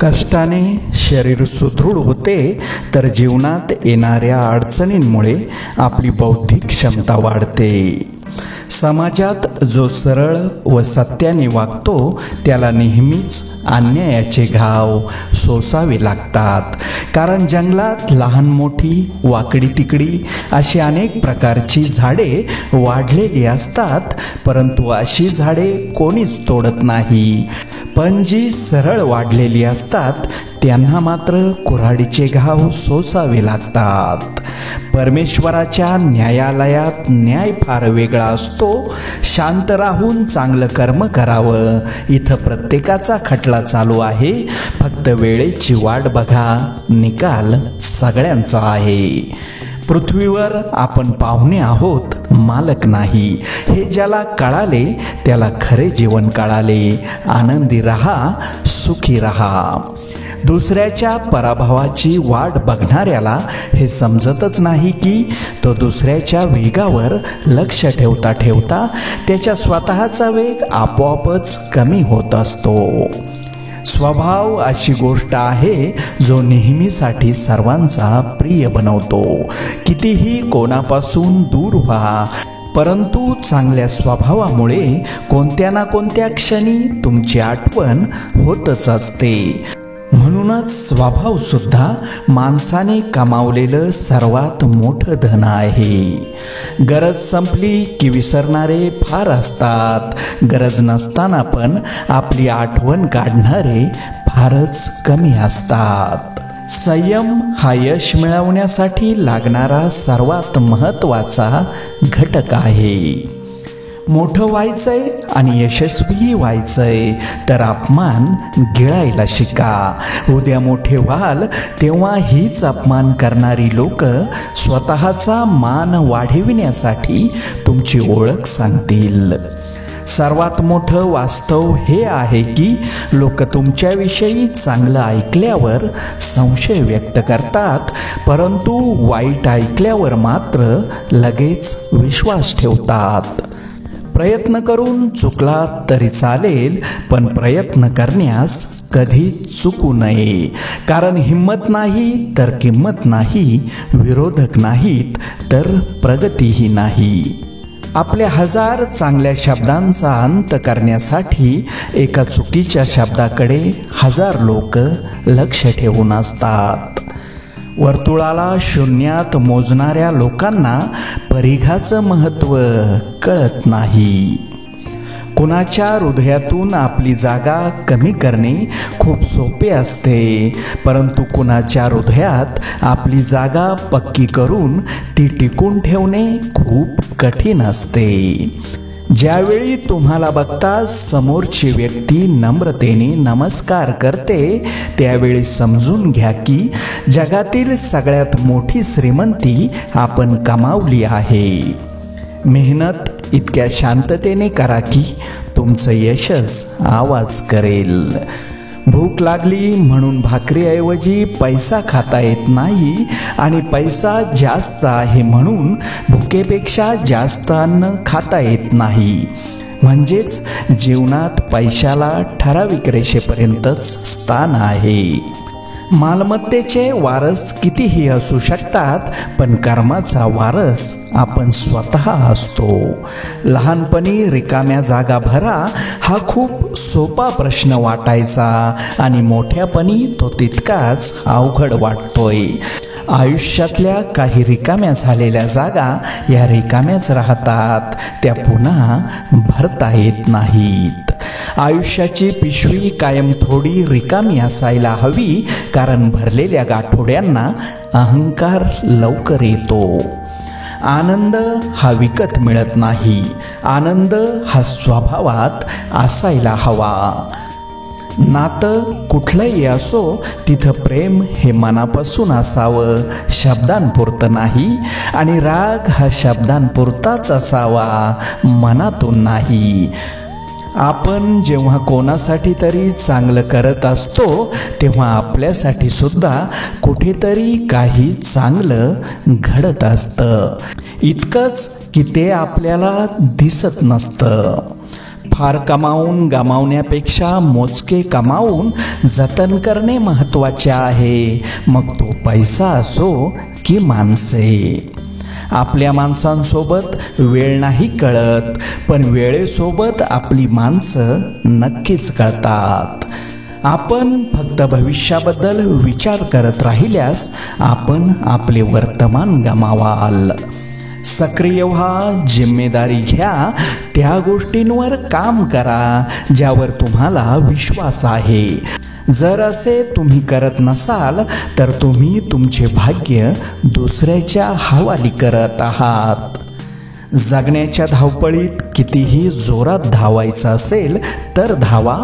कष्टाने शरीर सुदृढ होते, तर जीवनात येणाऱ्या अडचणींमुळे आपली बौद्धिक क्षमता वाढते. समाजात जो सरळ व सत्याने वागतो त्याला नेहमीच अन्यायाचे घाव सोसावे लागतात. कारण जंगलात लहान मोठी, वाकडी तिकडी अशी अनेक प्रकारची झाडे वाढलेली असतात, परंतु अशी झाडे कोणीच तोडत नाही. पण जी सरळ वाढलेली असतात त्यांना मात्र कुऱ्हाडीचे घाव सोसावे लागतात. परमेश्वराच्या न्यायालयात न्याय फार वेगळा असतो. शांत राहून चांगलं कर्म करावं, इथं प्रत्येकाचा खटला चालू आहे. फक्त वेळेची वाट बघा, निकाल सगळ्यांचा आहे. पृथ्वीवर आपण पाहुणे आहोत, मालक नाही. हे ज्याला कळाले त्याला खरे जीवन कळाले. आनंदी रहा, सुखी रहा. दुसऱ्याच्या पराभवाची वाट बघणाऱ्याला हे समजतच नाही की तो दुसऱ्याच्या वेगावर लक्ष ठेवता ठेवता त्याच्या स्वतःचा वेग आपोआपच कमी होत असतो. स्वभाव अशी गोष्ट आहे जो नेहमीसाठी सर्वांचा प्रिय बनवतो. कितीही कोणापासून दूर व्हा, परंतु चांगल्या स्वभावामुळे कोणत्या ना कोणत्या क्षणी तुमची आठवण होतच असते. म्हणूनच स्वभाव सुद्धा माणसाने कमावलेलं सर्वात मोठं धन आहे. गरज संपली की विसरणारे फार असतात. गरज नसताना पण आपली आठवण काढणारे फारच कमी असतात. संयम हा यश मिळवण्यासाठी लागणारा सर्वात महत्त्वाचा घटक आहे. मोठं व्हायचंय आणि यशस्वी व्हायचंय तर अपमान गिळायला शिका. उद्या मोठे व्हाल तेव्हा हीच अपमान करणारी लोक स्वतःचा मान वाढविण्यासाठी तुमची ओळख सांगतील. सर्वात मोठं वास्तव हे आहे की लोक तुमच्याविषयी चांगलं ऐकल्यावर संशय व्यक्त करतात, परंतु वाईट ऐकल्यावर मात्र लगेच विश्वास ठेवतात. प्रयत्न करून चुकला तरी चालेल, पण प्रयत्न करण्यास कधी चुकू नये. कारण हिंमत नाही तर किंमत नाही, विरोधक नाहीत तर प्रगतीही नाही. आपल्या 1000 चांगल्या शब्दांचा अंत करण्यासाठी एका चुकीच्या शब्दाकडे 1000 लोक लक्ष ठेवून असतात. वर्तुळाला शून्यात मोजणाऱ्या लोकांना परिघाचं महत्त्व कळत नाही. कुणाच्या हृदयातून आपली जागा कमी करणे खूप सोपे असते, परंतु कुणाच्या हृदयात आपली जागा पक्की करून ती टिकून ठेवणे खूप कठीण असते. ज्यावेळी तुम्हाला बघता समोरची व्यक्ती नम्रतेने नमस्कार करते, त्यावेळी समजून घ्या की जगातील सगळ्यात मोठी श्रीमंती आपण कमावली आहे. मेहनत इतक्या शांततेने करा की तुमचं यशच आवाज करेल. भूक लागली म्हणून भाकरीऐवजी पैसा खाता येत नाही, आणि पैसा जास्त आहे म्हणून भुकेपेक्षा जास्त अन्न खाता येत नाही. म्हणजेच जीवनात पैशाला ठराविक रेषेपर्यंतच स्थान आहे. मालमत्तेचे वारस कितीही असू शकतात, पण कर्माचा वारस आपण स्वतः असतो. लहानपणी रिकाम्या जागा भरा हा खूप सोपा प्रश्न वाटायचा, आणि मोठ्यापणी तो तितकाच अवघड वाटतोय. आयुष्यातल्या काही रिकाम्या झालेल्या जागा या रिकाम्याच राहतात, त्या पुन्हा भरता येत नाहीत. आयुष्याची पिशवी कायम थोडी रिकामी असायला हवी, कारण भरलेल्या गाठोड्यांना अहंकार लवकर येतो. आनंद हा विकत मिळत नाही, आनंद हा स्वभावात असायला हवा. नातं कुठलंही असो तिथं प्रेम हे मनापासून असावं, शब्दांपुरतं नाही. आणि राग हा शब्दांपुरताच असावा, मनातून नाही. आपण जेव्हा कोणासाठी तरी चांगलं करत असतो तेव्हा आपल्यासाठी सुद्धा कुठेतरी काही चांगलं घडत असतं. इतकंच की ते आपल्याला दिसत नसतं. फार कमावून गमावण्यापेक्षा मोजके कमावून जतन करणे महत्त्वाचे आहे, मग तो पैसा असो की माणसे. आपल्या माणसांसोबत वेळ नाही कळत, पण वेळेसोबत आपली माणसं नक्कीच कळतात. आपण फक्त भविष्याबद्दल विचार करत राहिल्यास आपण आपले वर्तमान गमावाल. सक्रिय व्हा, जिम्मेदारी घ्या, त्या गोष्टींवर काम करा ज्यावर तुम्हाला विश्वास आहे. जर असे तुम्ही करत नसाल तर तुम्ही तुमचे भाग्य दुसऱ्याच्या हवाली करत आहात. जगण्याच्या धावपळीत कितीही जोरात धावायचं असेल तर धावा,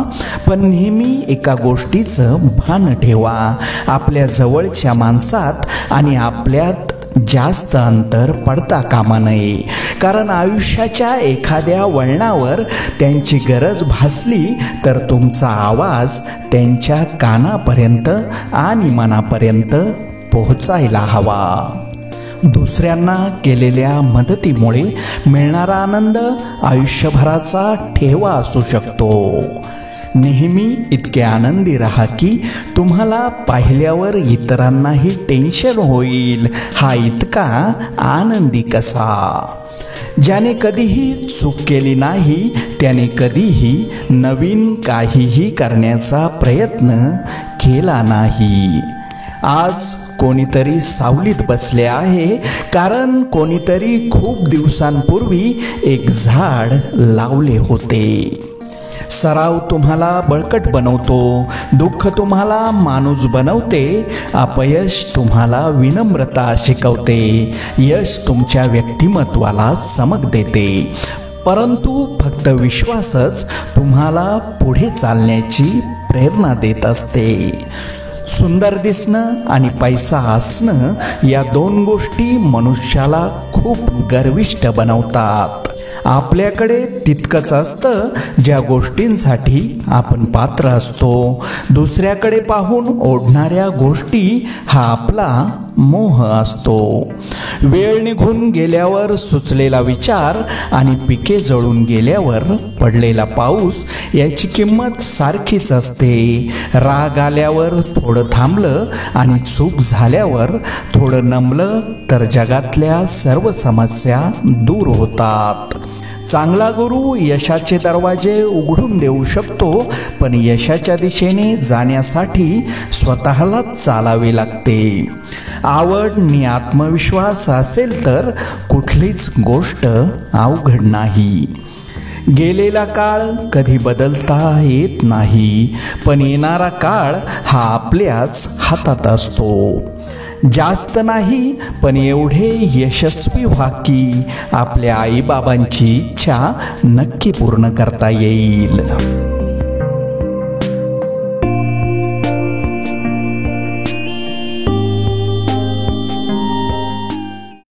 पण नेहमी एका गोष्टीचं भान ठेवा. आपल्या जवळच्या माणसात आणि आपल्यात जास्त अंतर पडता कामा नये, कारण आयुष्याच्या एखाद्या वळणावर त्यांची गरज भासली तर तुमचा आवाज त्यांच्या कानापर्यंत आणि मनापर्यंत पोहोचायला हवा. दुसऱ्यांना केलेल्या मदतीमुळे मिळणारा आनंद आयुष्यभराचा ठेवा असू शकतो. नेहमी इतके आनंदी राहा की तुम्हाला पाहिल्यावर इतरांनाही टेन्शन होईल, हा इतका आनंदी कसा. ज्याने कधीही चूक केली नाही त्याने कधीही नवीन काहीही करण्याचा प्रयत्न केला नाही. आज कोणीतरी सावलीत बसले आहे कारण कोणीतरी खूप दिवसांपूर्वी एक झाड लावले होते. सराव तुम्हाला बळकट बनवतो, दुःख तुम्हाला माणूस बनवते, अपयश तुम्हाला विनम्रता शिकवते, यश तुमच्या व्यक्तिमत्वाला चमक देते, परंतु फक्त विश्वासच तुम्हाला पुढे चालण्याची प्रेरणा देत असते. सुंदर दिसणं आणि पैसा असणं या दोन गोष्टी मनुष्याला खूप गर्विष्ठ बनवतात. आपल्याकडे तितकंच असतं ज्या गोष्टींसाठी आपण पात्र असतो. दुसऱ्याकडे पाहून ओढणाऱ्या गोष्टी हा आपला मोह असतो. वेळ निघून गेल्यावर सुचलेला विचार आणि पिके जळून गेल्यावर पडलेला पाऊस याची किंमत सारखीच असते. राग आल्यावर थोडं थांबलं आणि चूक झाल्यावर थोडं नमलं तर जगातल्या सर्व समस्या दूर होतात. चांगला गुरु यशाचे दरवाजे उघडून देऊ शकतो, पण यशाच्या दिशेने जाण्यासाठी स्वतःला चालावे लागते. आवड आणि आत्मविश्वास असेल तर कुठलीच गोष्ट अवघड नाही. गेलेला काळ कधी बदलता येत नाही, पण येणारा काळ हा आपल्याच हातात असतो. जास्त नाही, पण एवढे यशस्वी व्हा की आपल्या आईबाबांची इच्छा नक्की पूर्ण करता येईल.